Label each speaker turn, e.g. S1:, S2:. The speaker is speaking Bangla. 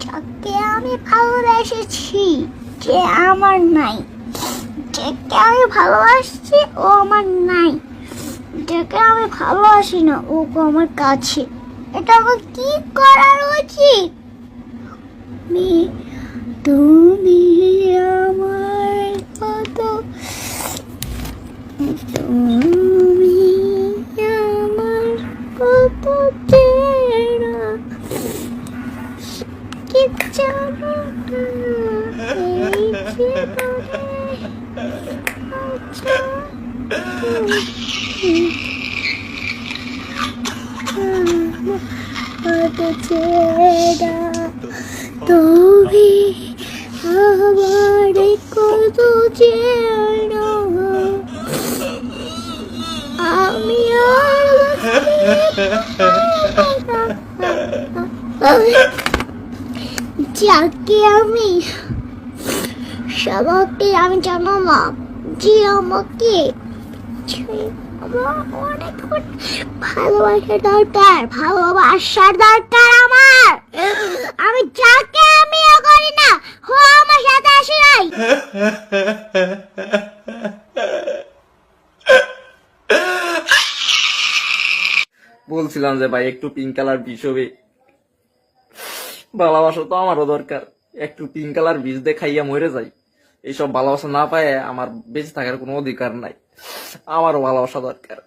S1: যাকে আমি ভালোবেসেছি যে আমার নাই, যাকে আমি ভালোবাসছি ও আমার নাই, যাকে আমি ভালোবাসি না ও আমার কাছে। এটা আমার কি করার উচিত? তুমি আমার কত, তুমি আমার কত চেনা, কি জানো না এই জীবনে আছে কত চেনা, তুমি আমার কত চেনা, আমি যাকে আমি সবাইকে আমি জানালাম যে আমাকে অনেক ভালোবাসার দরকার, ভালোবাসার দরকার আমার। আমি যাকে আমি করি না ও আমার সাথে আসে নাই।
S2: বলছিলাম যে ভাই একটু পিঙ্ক কালার বিষ হবে, ভালোবাসা তো আমারও দরকার। একটু পিঙ্ক কালার বিষ দিয়ে খাইয়া মরে যাই। এইসব ভালোবাসা না পায় আমার বেঁচে থাকার কোনো অধিকার নাই। আমারও ভালোবাসা দরকার।